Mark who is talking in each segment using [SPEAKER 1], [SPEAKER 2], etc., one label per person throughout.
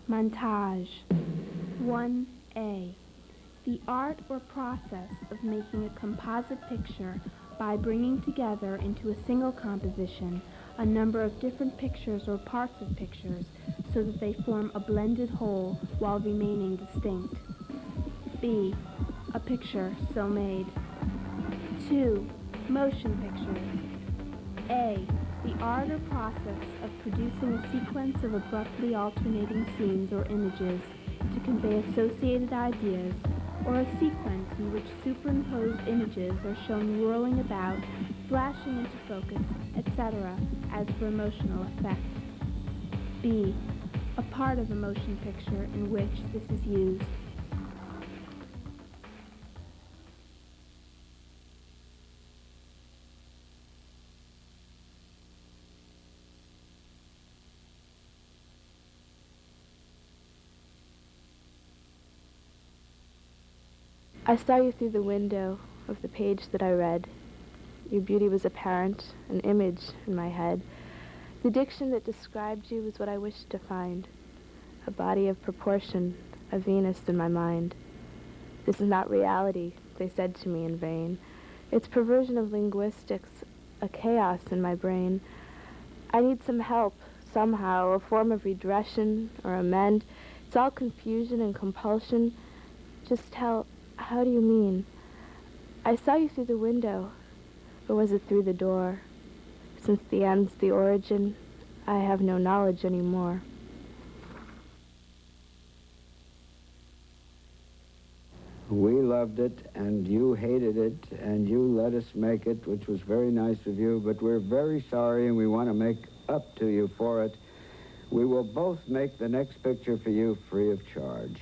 [SPEAKER 1] Montage. 1A. The art or process of making a composite picture by bringing together into a single composition a number of different pictures or parts of pictures so that they form a blended whole while remaining distinct. B. A picture so made. 2. Motion pictures. A. The art or process of producing a sequence of abruptly alternating scenes or images to convey associated ideas, or a sequence in which superimposed images are shown whirling about, flashing into focus, etc., as for emotional effect. B. A part of a motion picture in which this is used.
[SPEAKER 2] I saw you through the window of the page that I read. Your beauty was apparent, an image in my head. The diction that described you was what I wished to find, a body of proportion, a Venus in my mind. This is not reality, they said to me in vain. It's perversion of linguistics, a chaos in my brain. I need some help, somehow, a form of redressing or amend. It's all confusion and compulsion. Just tell, how do you mean? I saw you through the window, or was it through the door? Since the end's the origin, I have no knowledge anymore.
[SPEAKER 3] We loved it, and you hated it, and you let us make it, which was very nice of you, but we're very sorry, and we want to make up to you for it. We will both make the next picture for you free of charge.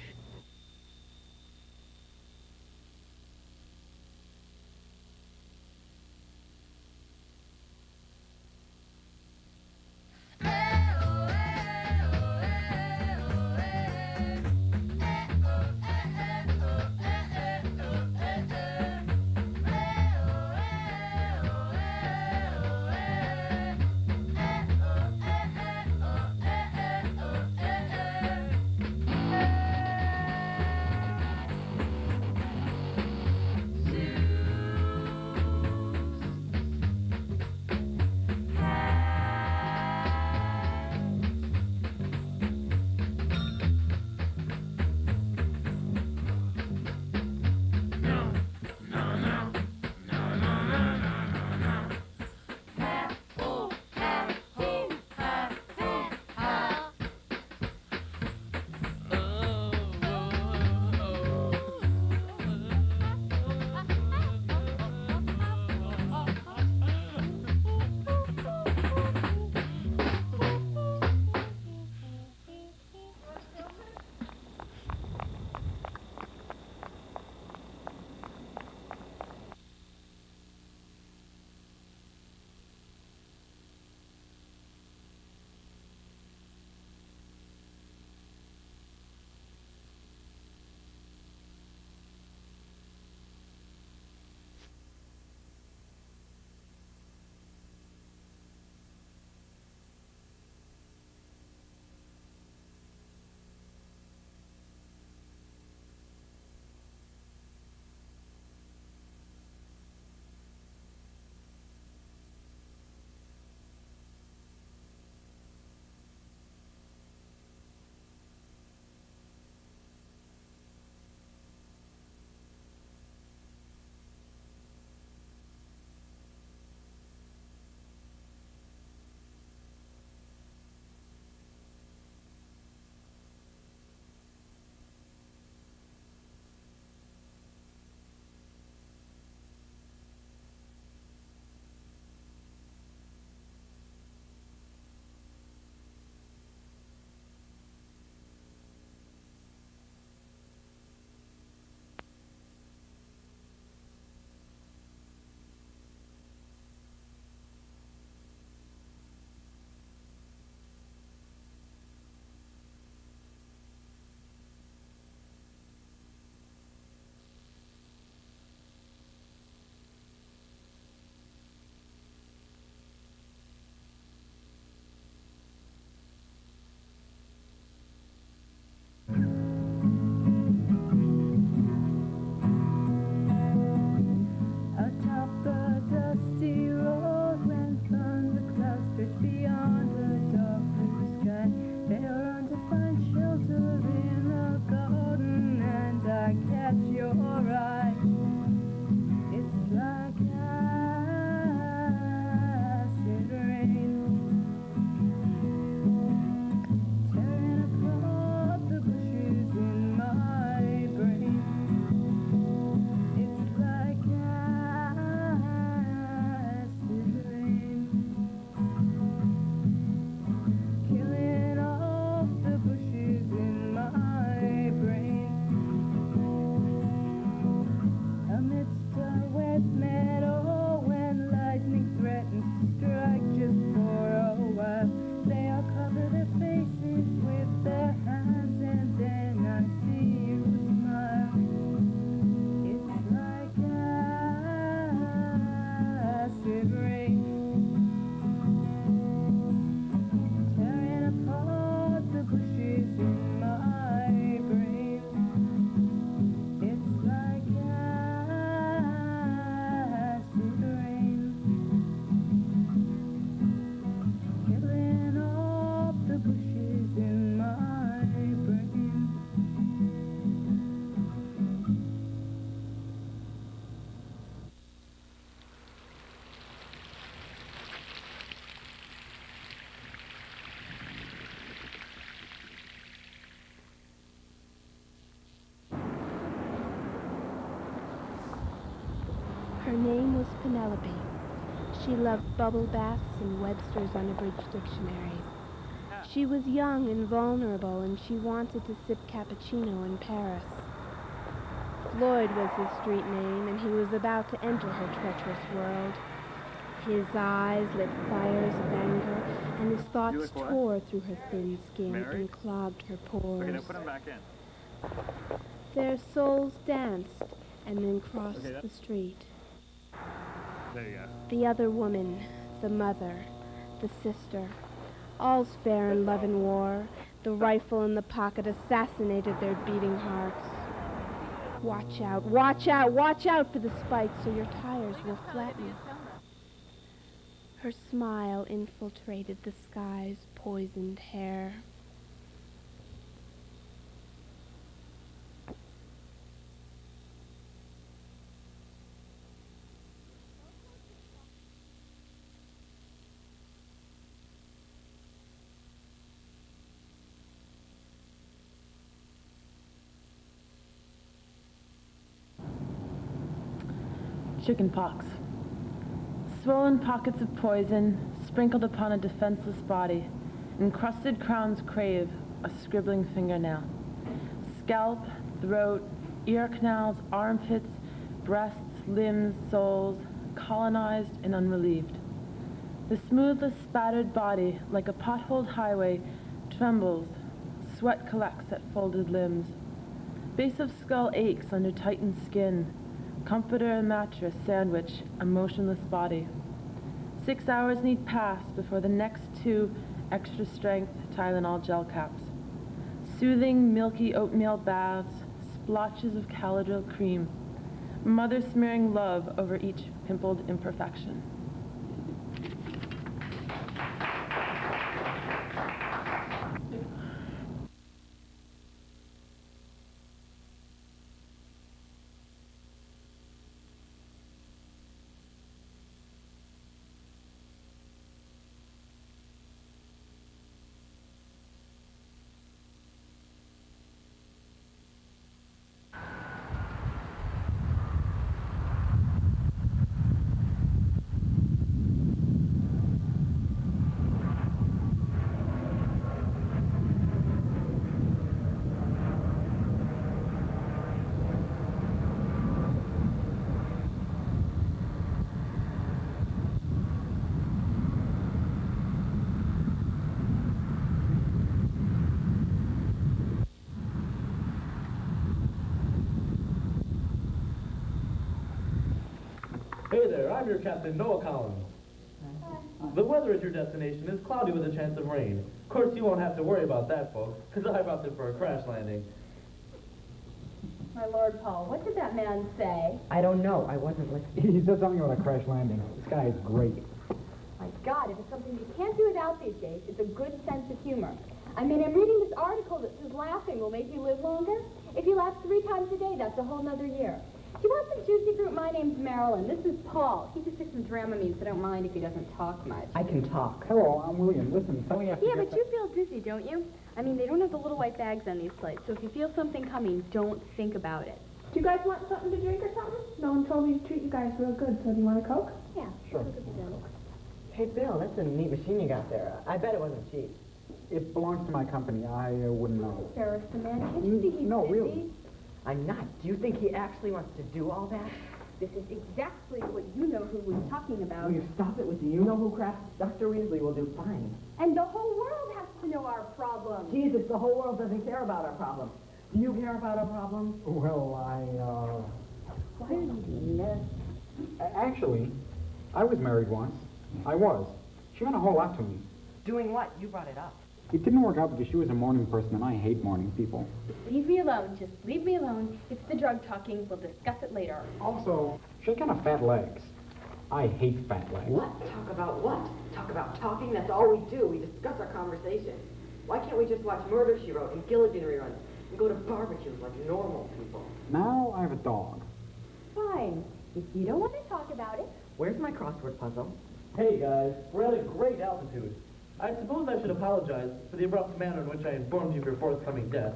[SPEAKER 1] name was Penelope. She loved bubble baths and Webster's unabridged dictionaries. She was young and vulnerable, and she wanted to sip cappuccino in Paris. Floyd was his street name, and he was about to enter her treacherous world. His eyes lit fires of anger, and his thoughts tore through her thin skin and clogged her pores.
[SPEAKER 4] Okay, now put him back in.
[SPEAKER 1] Their souls danced and then crossed the street.
[SPEAKER 4] There you go.
[SPEAKER 1] The other woman, the mother, the sister, all's fair in love and war. The rifle in the pocket assassinated their beating hearts. Watch out, watch out, watch out for the spikes or your tires will flatten. Her smile infiltrated the sky's poisoned hair.
[SPEAKER 5] Chicken pox. Swollen pockets of poison sprinkled upon a defenseless body. Encrusted crowns crave a scribbling fingernail. Scalp, throat, ear canals, armpits, breasts, limbs, soles, colonized and unrelieved. The smoothless, spattered body, like a potholed highway, trembles. Sweat collects at folded limbs. Base of skull aches under tightened skin. Comforter and mattress sandwich a motionless body. 6 hours need pass before the next 2 extra-strength Tylenol gel caps. Soothing, milky oatmeal baths, splotches of Caladryl cream. Mother smearing love over each pimpled imperfection.
[SPEAKER 6] Hey there, I'm your captain, Noah Collins. The weather at your destination is cloudy with a chance of rain. Of course, you won't have to worry about that, folks, because I've opted for a crash landing.
[SPEAKER 7] My Lord, Paul, what did that man say?
[SPEAKER 8] I don't know. I wasn't listening.
[SPEAKER 9] He said something about a crash landing. This guy is great.
[SPEAKER 7] My God, if it's something you can't do without these days, it's a good sense of humor. I mean, I'm reading this article that says laughing will make you live longer. If you laugh 3 times a day, that's a whole nother year. Do you want some juicy fruit? My name's Marilyn. This is Paul. He just took some Dramamine, so don't mind if he doesn't talk much.
[SPEAKER 8] I can talk.
[SPEAKER 9] Hello, I'm William. Listen, something has to
[SPEAKER 7] Yeah,
[SPEAKER 9] get
[SPEAKER 7] but you feel dizzy, don't you? I mean, they don't have the little white bags on these flights, so if you feel something coming, don't think about it.
[SPEAKER 1] Do you guys want something to drink or something? No one told me to treat you guys real good, so do you want a Coke?
[SPEAKER 7] Yeah.
[SPEAKER 9] Sure.
[SPEAKER 8] Hey, Bill, that's a neat machine you got there. I bet it wasn't cheap.
[SPEAKER 9] It belongs to my company. I wouldn't know.
[SPEAKER 7] Sheriff, the man, can't you see he's
[SPEAKER 9] No,
[SPEAKER 7] busy?
[SPEAKER 9] really.
[SPEAKER 8] I'm not. Do you think he actually wants to do all that?
[SPEAKER 7] This is exactly what you know who was talking about.
[SPEAKER 8] Will you stop it with the you-know-who crap? Dr. Weasley will do fine.
[SPEAKER 7] And the whole world has to know our problems.
[SPEAKER 8] Jesus, the whole world doesn't care about our problems. Do you care about our problems?
[SPEAKER 9] Well,
[SPEAKER 7] Why are you doing this?
[SPEAKER 9] actually, I was married once. I was. She meant a whole lot to me.
[SPEAKER 8] Doing what? You brought it up.
[SPEAKER 9] It didn't work out because she was a morning person, and I hate morning people.
[SPEAKER 7] Leave me alone. Just leave me alone. It's the drug talking. We'll discuss it later.
[SPEAKER 9] Also, she had kind of fat legs. I hate fat legs.
[SPEAKER 8] What? Talk about what? Talk about talking? That's all we do. We discuss our conversation. Why can't we just watch Murder, She Wrote and Gilligan reruns and go to barbecues like normal people?
[SPEAKER 9] Now I have a dog.
[SPEAKER 7] Fine. If you don't want to talk about it.
[SPEAKER 8] Where's my crossword puzzle?
[SPEAKER 6] Hey, guys, we're at a great altitude. I suppose I should apologize for the abrupt manner in which I informed you of your forthcoming death.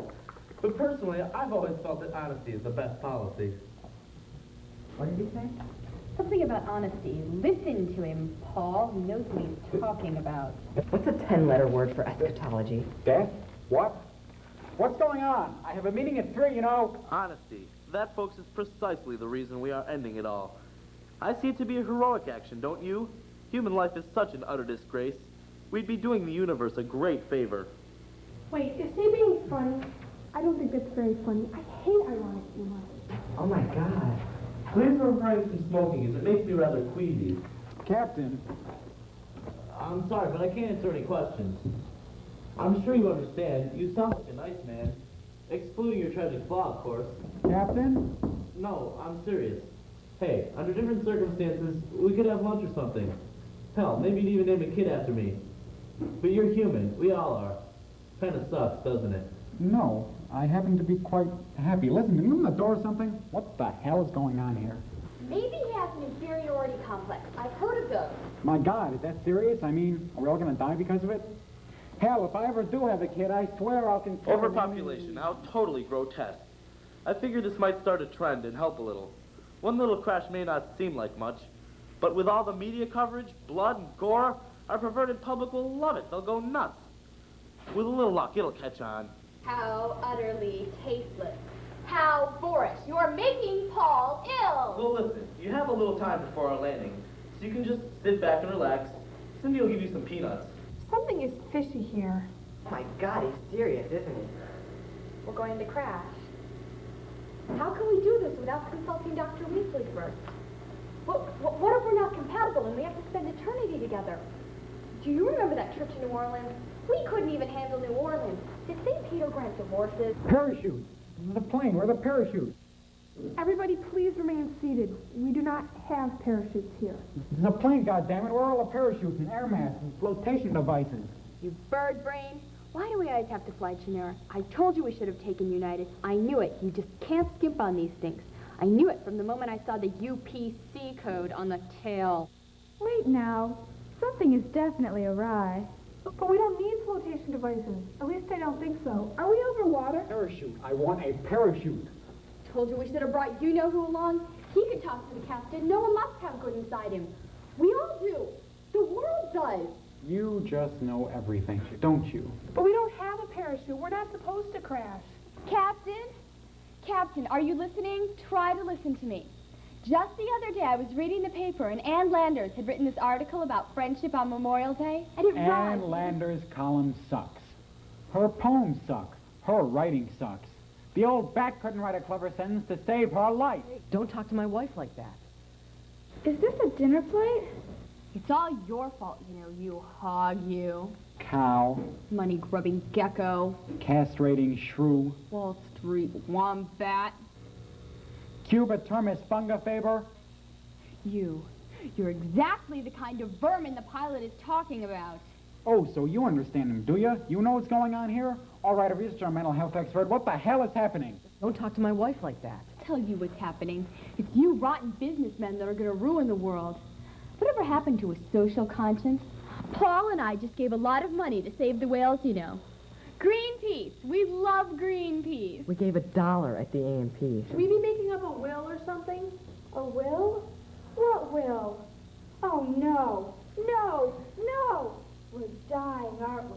[SPEAKER 6] But personally, I've always felt that honesty is the best policy.
[SPEAKER 8] What did you say?
[SPEAKER 7] Something about honesty. Listen to him, Paul. He knows what he's talking about.
[SPEAKER 8] What's a 10-letter word for eschatology?
[SPEAKER 9] Death? What? What's going on? I have a meeting at 3, you know.
[SPEAKER 6] Honesty. That, folks, is precisely the reason we are ending it all. I see it to be a heroic action, don't you? Human life is such an utter disgrace. We'd be doing the universe a great favor.
[SPEAKER 1] Wait, is he being funny? I don't think that's very funny. I hate ironic humor.
[SPEAKER 8] Oh, my God.
[SPEAKER 6] Please refrain from smoking, as it makes me rather queasy.
[SPEAKER 9] Captain.
[SPEAKER 6] I'm sorry, but I can't answer any questions. I'm sure you understand. You sound like a nice man. Excluding your tragic flaw, of course.
[SPEAKER 9] Captain?
[SPEAKER 6] No, I'm serious. Hey, under different circumstances, we could have lunch or something. Hell, maybe you'd even name a kid after me. But you're human. We all are. Kinda sucks, doesn't it?
[SPEAKER 9] No, I happen to be quite happy. Listen, can you open the door or something? What the hell is going on here?
[SPEAKER 7] Maybe he has an inferiority complex. I've heard of those.
[SPEAKER 9] My God, is that serious? I mean, are we all going to die because of it? Hell, if I ever do have a kid, I swear I'll consider...
[SPEAKER 6] Overpopulation, how totally grotesque. I figure this might start a trend and help a little. One little crash may not seem like much, but with all the media coverage, blood, and gore, our perverted public will love it. They'll go nuts. With a little luck, it'll catch on.
[SPEAKER 7] How utterly tasteless. How boorish. You're making Paul ill.
[SPEAKER 6] Well, listen, you have a little time before our landing, so you can just sit back and relax. Cindy will give you some peanuts.
[SPEAKER 1] Something is fishy here.
[SPEAKER 8] Oh, my God, he's serious, isn't he?
[SPEAKER 7] We're going to crash. How can we do this without consulting Dr. Weasley first? What if we're not compatible and we have to spend eternity together? Do you remember that trip to New Orleans? We couldn't even handle New Orleans. Did St. Peter grant divorces?
[SPEAKER 9] Parachute. The plane. Where are the parachutes?
[SPEAKER 1] Everybody, please remain seated. We do not have parachutes here.
[SPEAKER 9] There's a plane, goddammit. Where are all the parachutes and air masks and flotation devices?
[SPEAKER 7] You bird brain. Why do we always have to fly Chimera? I told you we should have taken United. I knew it. You just can't skimp on these things. I knew it from the moment I saw the UPC code on the tail.
[SPEAKER 1] Wait now. Something is definitely awry. But we don't need flotation devices. At least I don't think so. Are we over water?
[SPEAKER 9] Parachute. I want a parachute.
[SPEAKER 7] Told you we should have brought you-know-who along. He could talk to the captain. No one must have good inside him. We all do. The world does.
[SPEAKER 9] You just know everything, don't you?
[SPEAKER 1] But we don't have a parachute. We're not supposed to crash.
[SPEAKER 7] Captain? Captain, are you listening? Try to listen to me. Just the other day, I was reading the paper, and Ann Landers had written this article about friendship on Memorial Day, and it
[SPEAKER 9] Ann Landers' column sucks. Her poems suck. Her writing sucks. The old bat couldn't write a clever sentence to save her life.
[SPEAKER 8] Don't talk to my wife like that.
[SPEAKER 1] Is this a dinner plate?
[SPEAKER 7] It's all your fault, you hog, you.
[SPEAKER 9] Cow.
[SPEAKER 7] Money-grubbing gecko.
[SPEAKER 9] Castrating shrew.
[SPEAKER 7] Wall Street wombat.
[SPEAKER 9] Cuba termis funga faber.
[SPEAKER 7] You're exactly the kind of vermin the pilot is talking about.
[SPEAKER 9] Oh, so you understand him, do you? You know what's going on here? All right, if you're a mental health expert, what the hell is happening?
[SPEAKER 8] Don't talk to my wife like that.
[SPEAKER 7] I'll tell you what's happening. It's you rotten businessmen that are going to ruin the world. Whatever happened to a social conscience? Paul and I just gave a lot of money to save the whales, Greenpeace. We love Greenpeace.
[SPEAKER 8] We gave $1 at the A&P.
[SPEAKER 1] Should we be making up a will or something? A will? What will? Oh, no. No. No. We're dying, aren't we?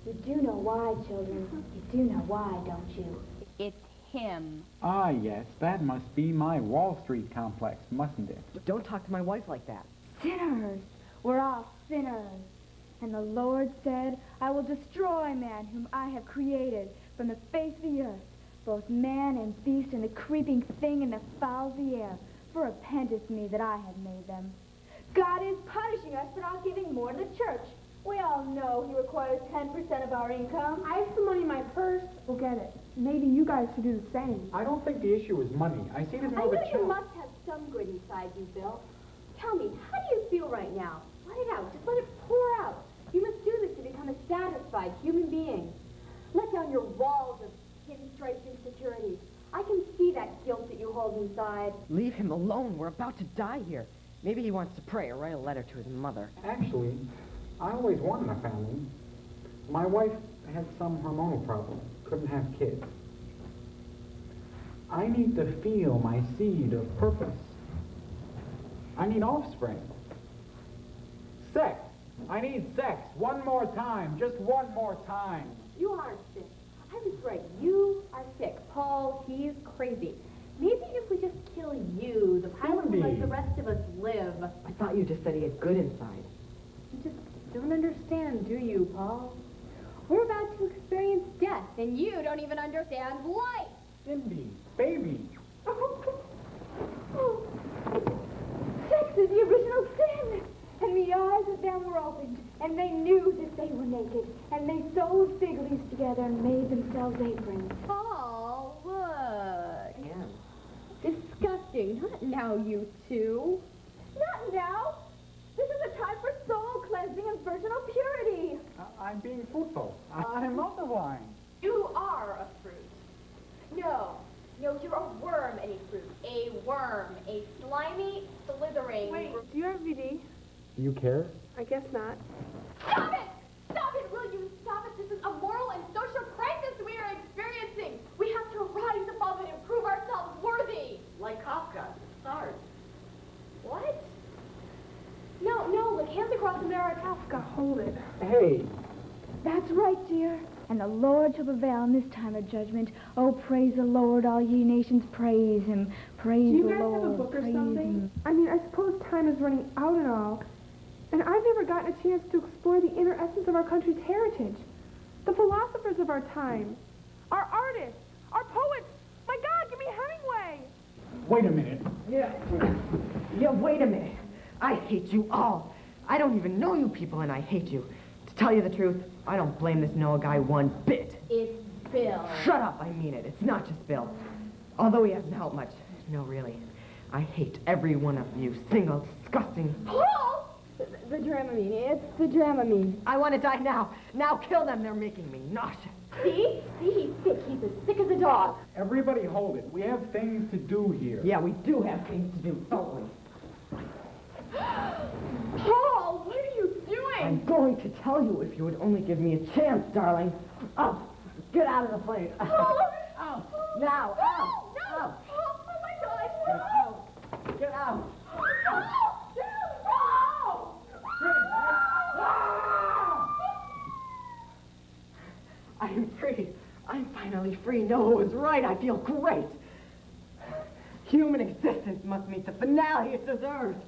[SPEAKER 1] You do know why, children. You do know why, don't you?
[SPEAKER 7] It's him.
[SPEAKER 9] Ah, yes, that must be my Wall Street complex, mustn't it?
[SPEAKER 8] Don't talk to my wife like that.
[SPEAKER 1] Sinners. We're all sinners. And the Lord said, I will destroy man whom I have created from the face of the earth, both man and beast and the creeping thing and the fowl of the air, for repenteth me that I have made them. God is punishing us for not giving more to the church. We all know he requires 10% of our income. I have some money in my purse. We'll get it. Maybe you guys should do the same.
[SPEAKER 9] I don't think the issue is money. I see it as
[SPEAKER 7] I
[SPEAKER 9] more of a
[SPEAKER 7] know you
[SPEAKER 9] challenge.
[SPEAKER 7] must have some good inside you, Bill. Tell me, how do you feel right now? Let it out. Just let it pour out. You must do this to become a satisfied human being. Let down your walls of pinstriped insecurities. I can see that guilt that you hold inside.
[SPEAKER 8] Leave him alone. We're about to die here. Maybe he wants to pray or write a letter to his mother.
[SPEAKER 9] Actually, I always wanted a family. My wife had some hormonal problem. Couldn't have kids. I need to feel my seed of purpose. I need offspring. Sex. I need sex. One more time. Just one more time.
[SPEAKER 7] You are sick. I was right. You are sick. Paul, he's crazy. Maybe if we just kill you, the pilot will let the rest of us live.
[SPEAKER 8] I thought you just said he had good inside.
[SPEAKER 7] You just don't understand, do you, Paul? We're about to experience death, and you don't even understand life.
[SPEAKER 9] Cindy, baby.
[SPEAKER 7] Sex is the original sin. And the eyes of them were opened, and they knew that they were naked, and they sewed fig leaves together and made themselves aprons. Paul, look.
[SPEAKER 8] Yeah.
[SPEAKER 7] Disgusting. Not now, you two. Not now. This is a time for soul cleansing and virginal purity.
[SPEAKER 9] I'm being fruitful. I'm multiplying.
[SPEAKER 7] You are a fruit. No, you're a worm, any fruit. A worm. A slimy, slithering...
[SPEAKER 2] Wait, do you have VD?
[SPEAKER 9] Do you care?
[SPEAKER 2] I guess not.
[SPEAKER 7] Stop it! Stop it! Will you stop it? This is a moral and social crisis we are experiencing. We have to rise above it and prove ourselves worthy.
[SPEAKER 8] Like Kafka. Start.
[SPEAKER 7] What? No, look, hands across the mirror, Kafka.
[SPEAKER 2] Hold it.
[SPEAKER 9] Hey.
[SPEAKER 10] That's right, dear. And the Lord shall prevail in this time of judgment. Oh, praise the Lord, all ye nations, praise him. Praise the Lord.
[SPEAKER 1] Do you guys have a book or
[SPEAKER 10] praise
[SPEAKER 1] something?
[SPEAKER 10] him.
[SPEAKER 1] I mean, I suppose time is running out and all. And I've never gotten a chance to explore the inner essence of our country's heritage. The philosophers of our time. Our artists. Our poets. My God, give me Hemingway.
[SPEAKER 9] Wait a minute.
[SPEAKER 8] Yeah, wait a minute. I hate you all. I don't even know you people, and I hate you. To tell you the truth, I don't blame this Noah guy one bit.
[SPEAKER 7] It's Bill.
[SPEAKER 8] Shut up, I mean it. It's not just Bill. Although he hasn't helped much. No, really. I hate every one of you. Single, disgusting...
[SPEAKER 7] Paul! The Dramamine. It's the Dramamine.
[SPEAKER 8] I want to die now. Now kill them. They're making me nauseous.
[SPEAKER 7] See? See, he's sick. He's as sick as a dog.
[SPEAKER 9] Everybody hold it. We have things to do here.
[SPEAKER 8] Yeah, we do have things to do, don't we?
[SPEAKER 7] Paul, what are you doing?
[SPEAKER 8] I'm going to tell you if you would only give me a chance, darling. Oh, get out of the plane.
[SPEAKER 7] Oh,
[SPEAKER 8] now.
[SPEAKER 7] No, no. Oh, my God. No.
[SPEAKER 8] Get out. I am free. I'm finally free. Noah was right. I feel great. Human existence must meet the finale it deserves.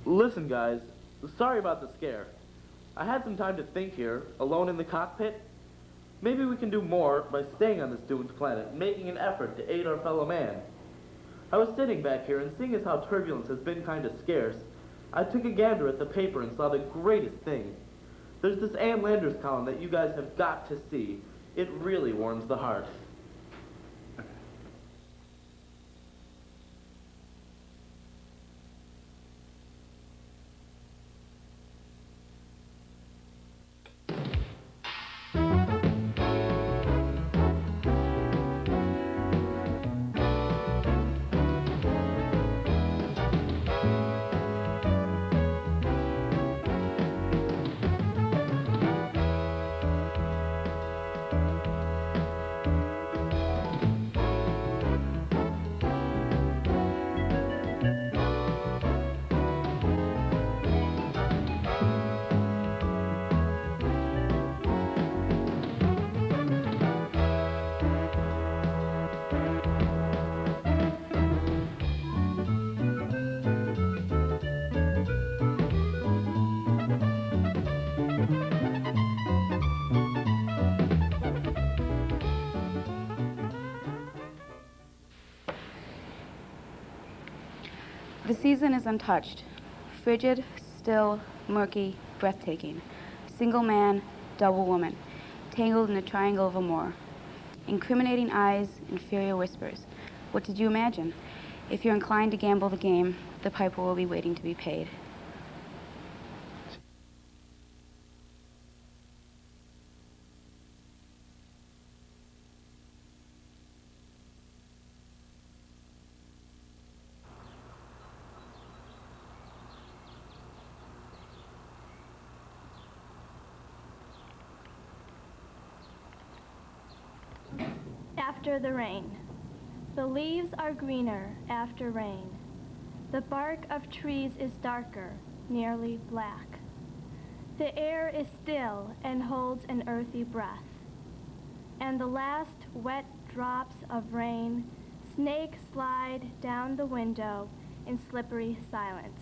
[SPEAKER 6] Listen, guys. Sorry about the scare. I had some time to think here, alone in the cockpit. Maybe we can do more by staying on this doomed planet, making an effort to aid our fellow man. I was sitting back here, and seeing as how turbulence has been kind of scarce, I took a gander at the paper and saw the greatest thing. There's this Ann Landers column that you guys have got to see. It really warms the heart.
[SPEAKER 11] The season is untouched. Frigid, still, murky, breathtaking. Single man, double woman, tangled in a triangle of amour. Incriminating eyes, inferior whispers. What did you imagine? If you're inclined to gamble the game, the piper will be waiting to be paid.
[SPEAKER 10] After the rain.
[SPEAKER 12] The leaves are greener after rain. The bark of trees is darker, nearly black. The air is still and holds an earthy breath. And the last wet drops of rain snake slide down the window in slippery silence.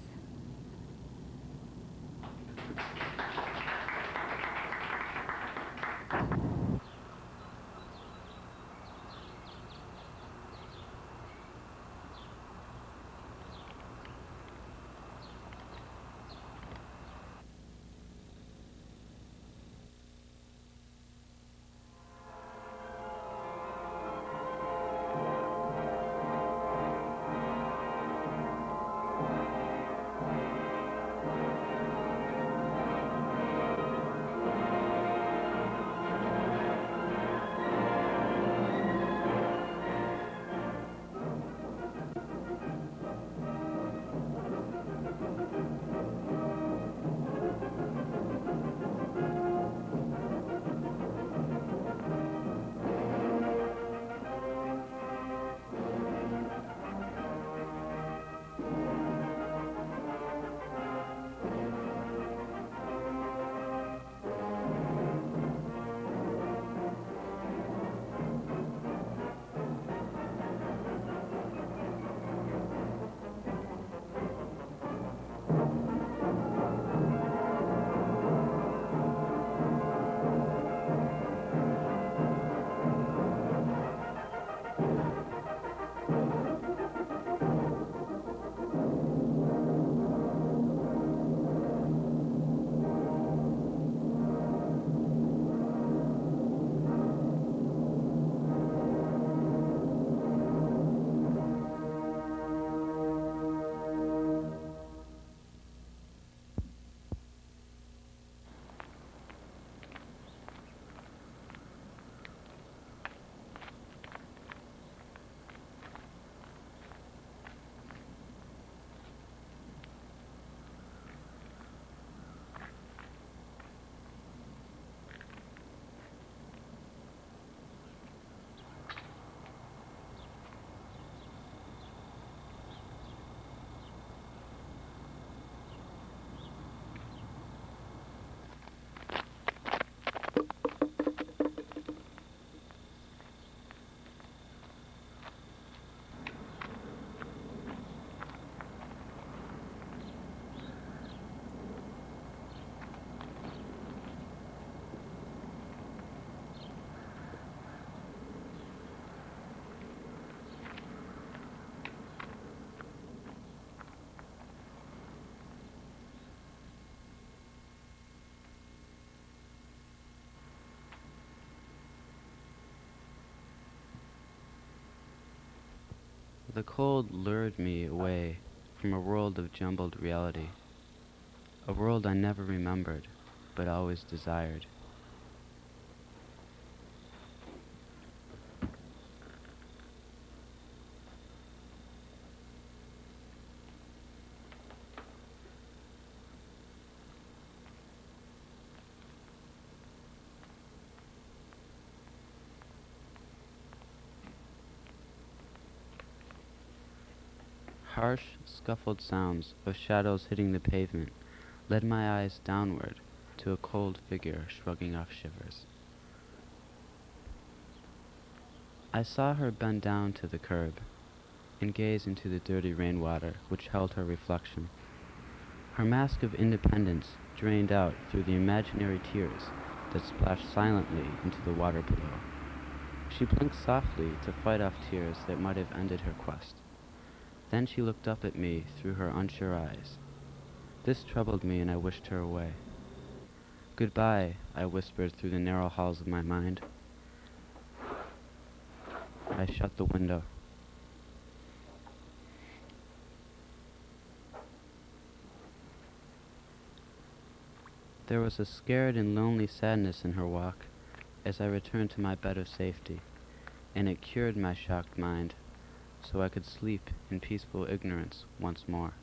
[SPEAKER 13] The cold lured me away from a world of jumbled reality, a world I never remembered, but always desired. Harsh, scuffled sounds of shadows hitting the pavement led my eyes downward to a cold figure shrugging off shivers. I saw her bend down to the curb and gaze into the dirty rainwater which held her reflection. Her mask of independence drained out through the imaginary tears that splashed silently into the water below. She blinked softly to fight off tears that might have ended her quest. Then she looked up at me through her unsure eyes. This troubled me, and I wished her away. "Goodbye," I whispered through the narrow halls of my mind. I shut the window. There was a scared and lonely sadness in her walk as I returned to my bed of safety, and it cured my shocked mind, so I could sleep in peaceful ignorance once more.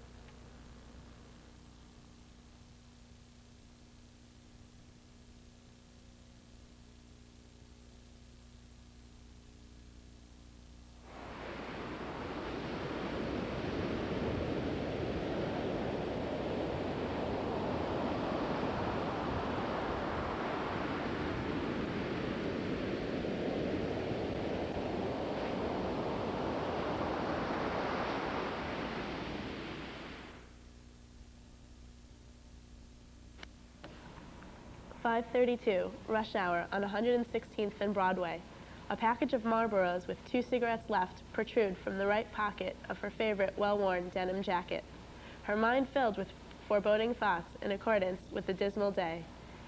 [SPEAKER 14] 5:32, rush hour on 116th and Broadway. A package of Marlboros with 2 cigarettes left protrude from the right pocket of her favorite well-worn denim jacket. Her mind filled with foreboding thoughts in accordance with the dismal day.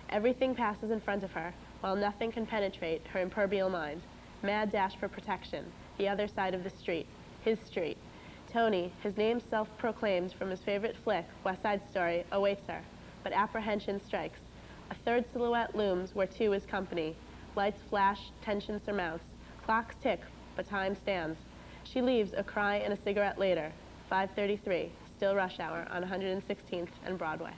[SPEAKER 14] Everything passes in front of her, while nothing can penetrate her impermeable mind. Mad dash for protection, the other side of the street, his street. Tony, his name self-proclaimed from his favorite flick, West Side Story, awaits her, but apprehension strikes. A third silhouette looms where two is company. Lights flash, tension surmounts. Clocks tick, but time stands. She leaves a cry and a cigarette later. 5:33, still rush hour on 116th and Broadway.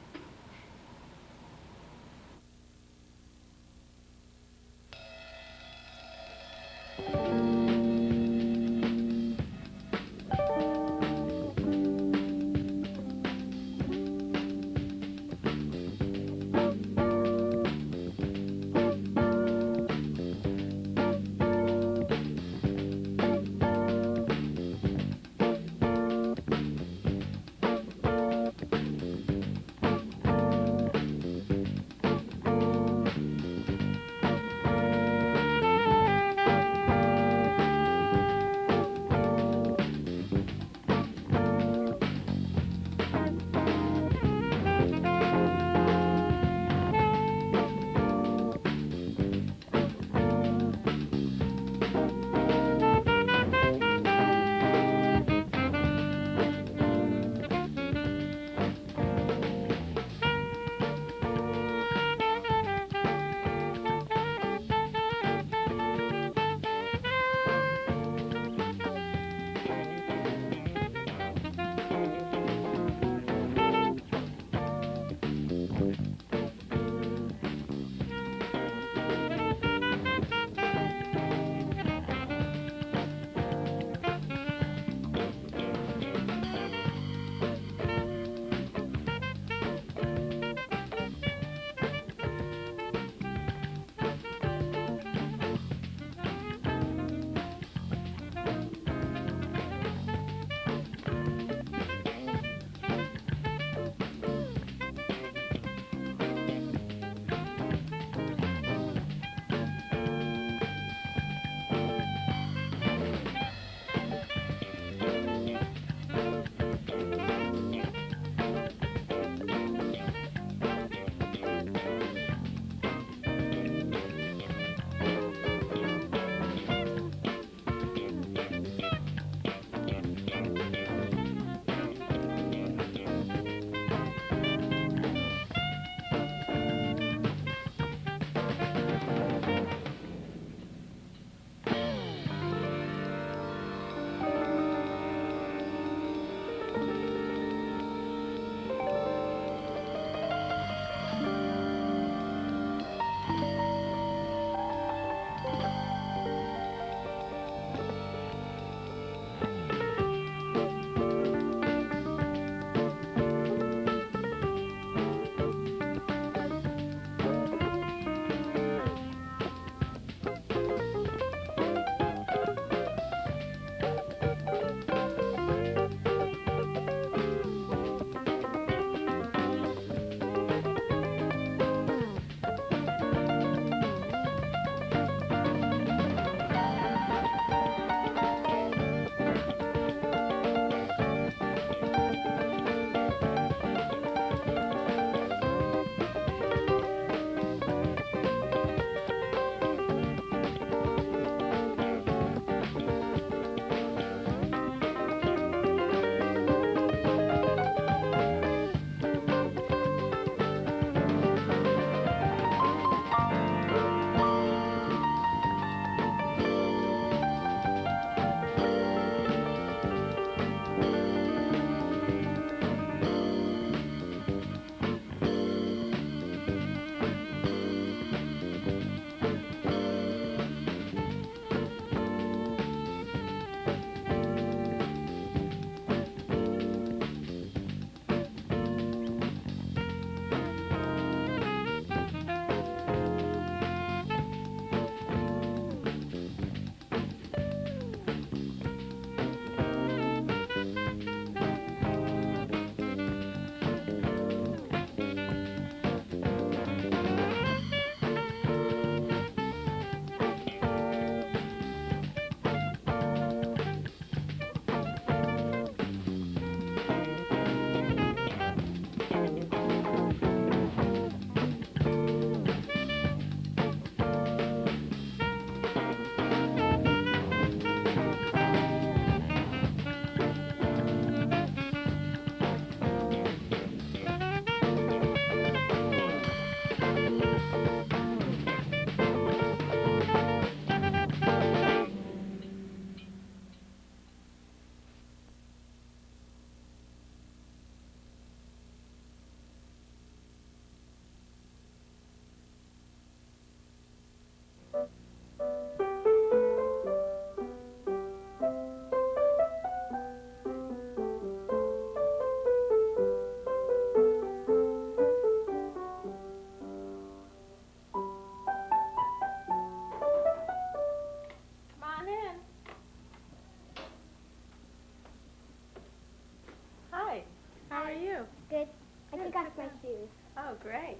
[SPEAKER 14] you?
[SPEAKER 15] Good. I took off my shoes.
[SPEAKER 14] Oh, great.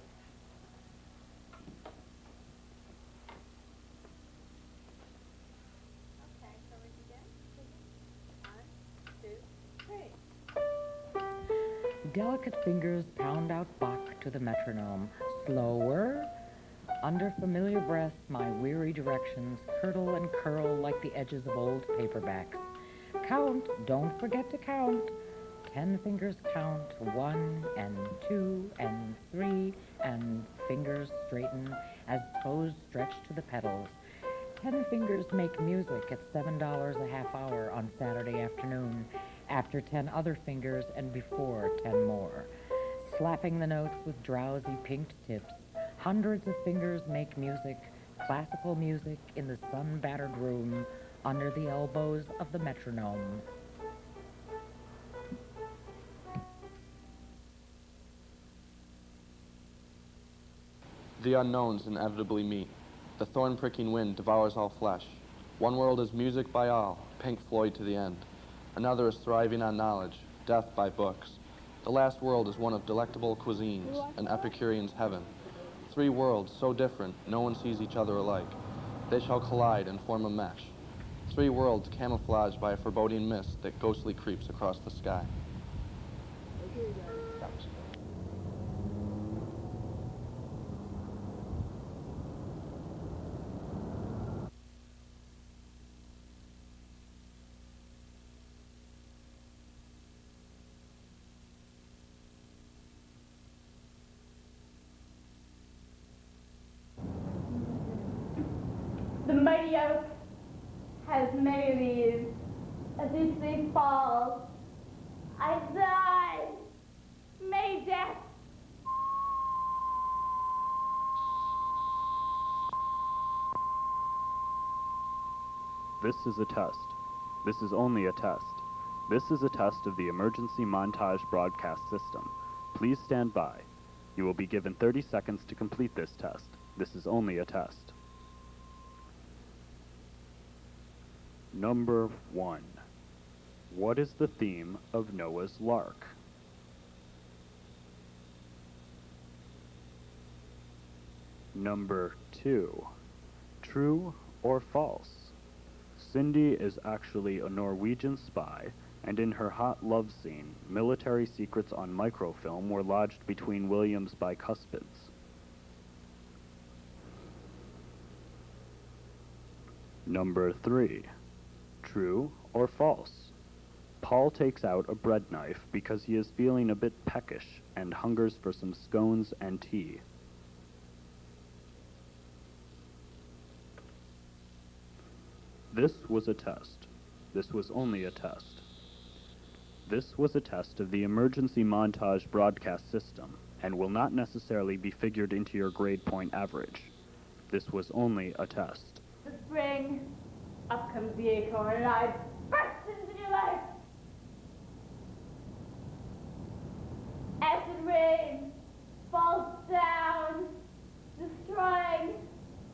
[SPEAKER 14] Okay, so we begin. 1, 2, 3.
[SPEAKER 16] Delicate fingers pound out Bach to the metronome. Slower. Under familiar breath, my weary directions curdle and curl like the edges of old paperbacks. Count, don't forget to count. 10 fingers count, 1 and 2 and 3, and fingers straighten as toes stretch to the pedals. 10 fingers make music at $7 a half hour on Saturday afternoon, after 10 other fingers and before 10 more. Slapping the notes with drowsy pinked tips, hundreds of fingers make music, classical music in the sun-battered room under the elbows of the metronome.
[SPEAKER 6] The unknowns inevitably meet. The thorn-pricking wind devours all flesh. One world is music by all, Pink Floyd to the end. Another is thriving on knowledge, death by books. The last world is one of delectable cuisines, an Epicurean's heaven. 3 worlds so different, no one sees each other alike. They shall collide and form a mesh. 3 worlds camouflaged by a foreboding mist that ghostly creeps across the sky.
[SPEAKER 17] The mighty oak has many leaves. As each leaf falls, I sigh. May death.
[SPEAKER 4] This is a test. This is only a test. This is a test of the emergency montage broadcast system. Please stand by. You will be given 30 seconds to complete this test. This is only a test. Number 1. What is the theme of Noah's Lark? Number 2. True or false? Cindy is actually a Norwegian spy, and in her hot love scene, military secrets on microfilm were lodged between William's bicuspids. Number 3. True or false? Paul takes out a bread knife because he is feeling a bit peckish and hungers for some scones and tea. This was a test. This was only a test. This was a test of the emergency montage broadcast system and will not necessarily be figured into your grade point average. This was only a test.
[SPEAKER 17] The spring, up comes the acorn, and I burst into new life. Acid rain falls down, destroying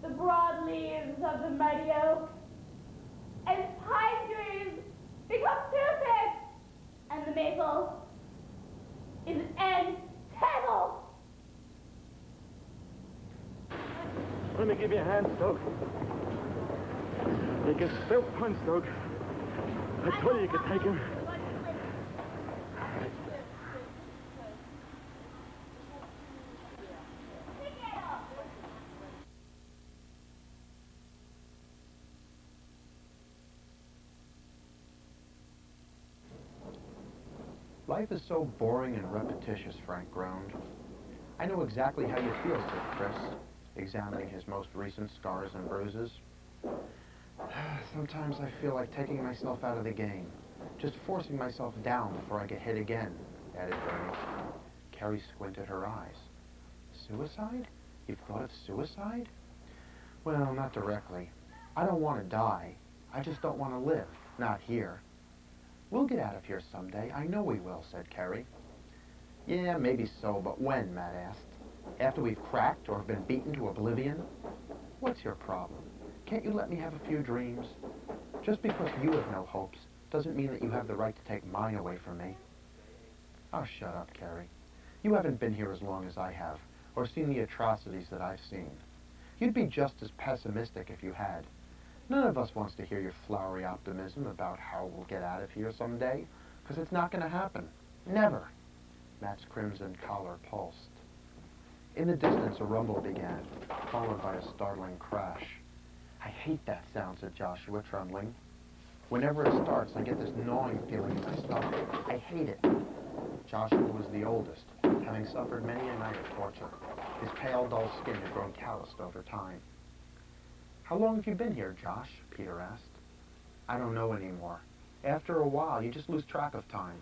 [SPEAKER 17] the broad leaves of the mighty oak. And pine trees become toothless, and the maple is an antennal.
[SPEAKER 18] Let me give you a hand, Stoke. You can still punch, Stoke. I told you you could take him.
[SPEAKER 19] Life is so boring and repetitious, Frank groaned. I know exactly how you feel, said Chris, examining his most recent scars and bruises. Sometimes I feel like taking myself out of the game, just forcing myself down before I get hit again, added Bernie. Carrie squinted her eyes. Suicide? You've thought of suicide? Well, not directly. I don't want to die. I just don't want to live. Not here. We'll get out of here someday. I know we will, said Carrie. Yeah, maybe so, but when, Matt asked. After we've cracked or have been beaten to oblivion? What's your problem? Can't you let me have a few dreams? Just because you have no hopes doesn't mean that you have the right to take mine away from me. Oh, shut up, Carrie. You haven't been here as long as I have, or seen the atrocities that I've seen. You'd be just as pessimistic if you had. None of us wants to hear your flowery optimism about how we'll get out of here someday, because it's not going to happen. Never. Matt's crimson collar pulsed. In the distance, a rumble began, followed by a startling crash. I hate that sound, said Joshua, trembling. Whenever it starts, I get this gnawing feeling in my stomach. I hate it. Joshua was the oldest, having suffered many a night of torture. His pale, dull skin had grown calloused over time. How long have you been here, Josh? Peter asked. I don't know anymore. After a while, you just lose track of time.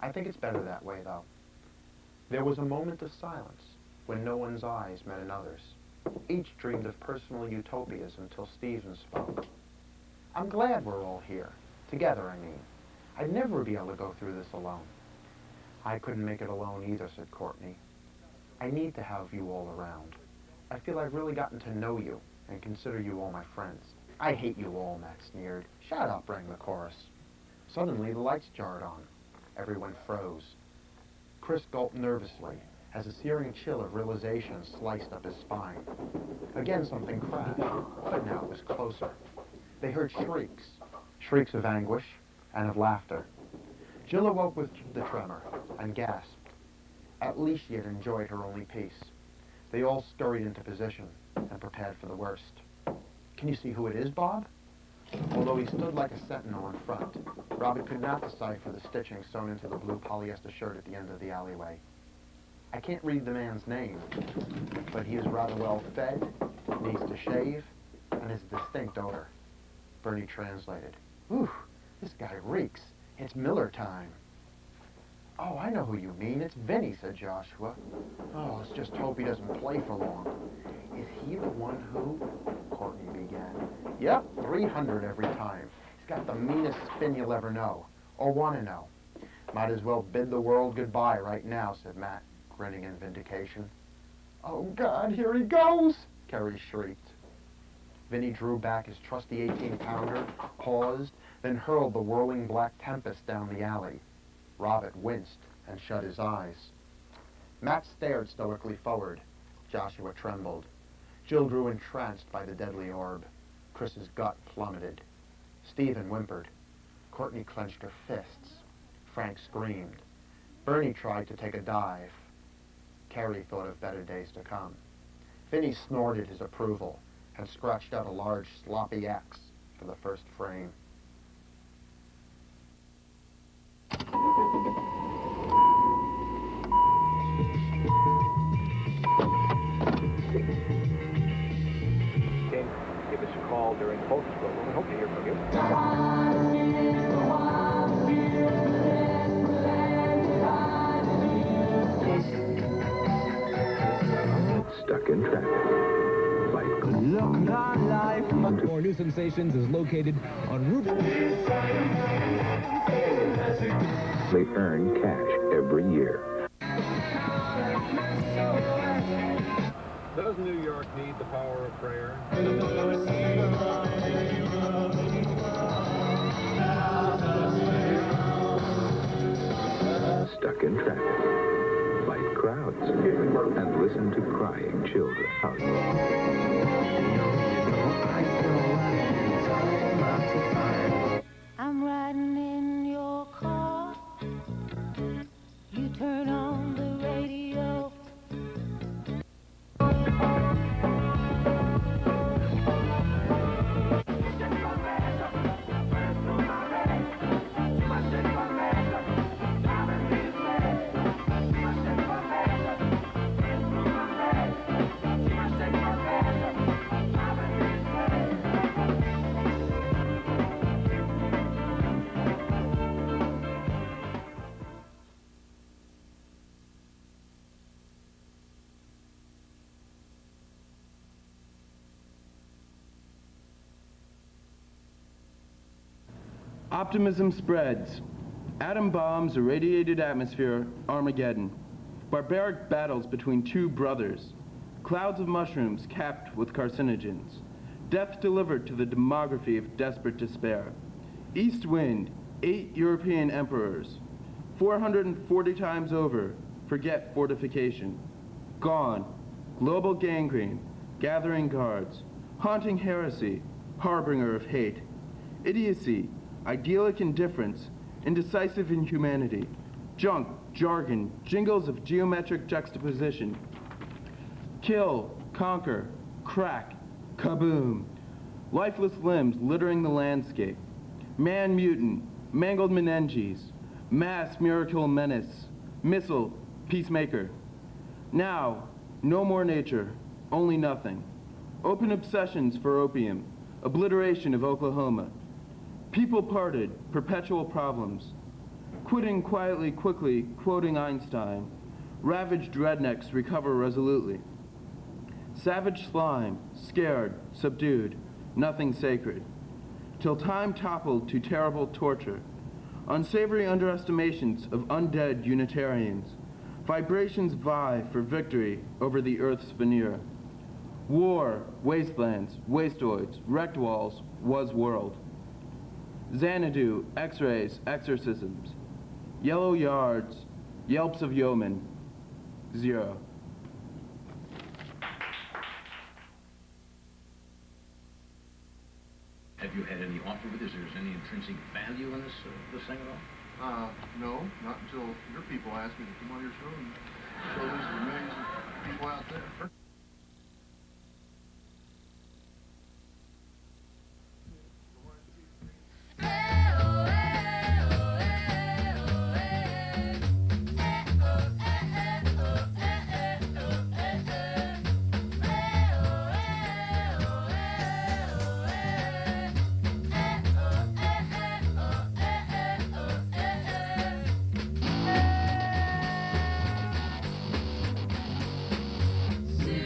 [SPEAKER 19] I think it's better that way, though. There was a moment of silence when no one's eyes met another's. Each dreamed of personal utopias until Stephen spoke. I'm glad we're all here. Together, I mean. I'd never be able to go through this alone. I couldn't make it alone either, said Courtney. I need to have you all around. I feel I've really gotten to know you and consider you all my friends. I hate you all, Matt sneered. Shut up, rang the chorus. Suddenly, the lights jarred on. Everyone froze. Chris gulped nervously as a searing chill of realization sliced up his spine. Again, something crashed, but now it was closer. They heard shrieks, shrieks of anguish and of laughter. Jill awoke with the tremor and gasped. At least she had enjoyed her only peace. They all scurried into position and prepared for the worst. Can you see who it is, Bob? Although he stood like a sentinel in front, Robert could not decipher the stitching sewn into the blue polyester shirt at the end of the alleyway. I can't read the man's name, but he is rather well fed, needs to shave, and has a distinct odor. Bernie translated. Ooh, this guy reeks. It's Miller time. Oh, I know who you mean. It's Vinny, said Joshua. Oh, let's just hope he doesn't play for long. Is he the one who? Courtney began. Yep, 300 every time. He's got the meanest spin you'll ever know, or want to know. Might as well bid the world goodbye right now, said Matt, grinning in vindication. Oh, God, here he goes, Carrie shrieked. Vinny drew back his trusty 18-pounder, paused, then hurled the whirling black tempest down the alley. Robert winced and shut his eyes. Matt stared stoically forward. Joshua trembled. Jill grew entranced by the deadly orb. Chris's gut plummeted. Stephen whimpered. Courtney clenched her fists. Frank screamed. Bernie tried to take a dive. Carrie thought of better days to come. Vinny snorted his approval and scratched out a large sloppy X for the first frame.
[SPEAKER 18] Give us a call during focus program. We hope to hear from you.
[SPEAKER 20] Stuck in traffic. Look on life. For new sensations is located on Route. They earn cash every year.
[SPEAKER 18] Does New York need the power of prayer?
[SPEAKER 20] Stuck in traffic. Fight crowds. And listen to crying children.
[SPEAKER 21] I'm riding in your car. You turn on the radio.
[SPEAKER 22] Optimism spreads. Atom bombs, irradiated atmosphere, Armageddon. Barbaric battles between two brothers. Clouds of mushrooms capped with carcinogens. Death delivered to the demography of desperate despair. East wind, 8 European emperors. 440 times over, forget fortification. Gone. Global gangrene, gathering guards, haunting heresy, harbinger of hate. Idiocy, idyllic indifference, indecisive inhumanity. Junk, jargon, jingles of geometric juxtaposition. Kill, conquer, crack, kaboom. Lifeless limbs littering the landscape. Man mutant, mangled meninges, mass miracle menace, missile, peacemaker. Now, no more nature, only nothing. Open obsessions for opium, obliteration of Oklahoma. People parted, perpetual problems. Quitting quietly, quickly, quoting Einstein. Ravaged rednecks recover resolutely. Savage slime, scared, subdued, nothing sacred. Till time toppled to terrible torture. Unsavory underestimations of undead Unitarians. Vibrations vie for victory over the Earth's veneer. War, wastelands, wasteoids, wrecked walls, was world. Xanadu, x-rays, exorcisms. Yellow yards, yelps of yeomen. Zero.
[SPEAKER 3] Have you had any offer with this? Is there any intrinsic value in this thing at all?
[SPEAKER 5] No, not until your people asked me to come on your show and show these to the millions of people out there.
[SPEAKER 21] See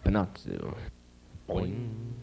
[SPEAKER 1] Panatsu. Boing.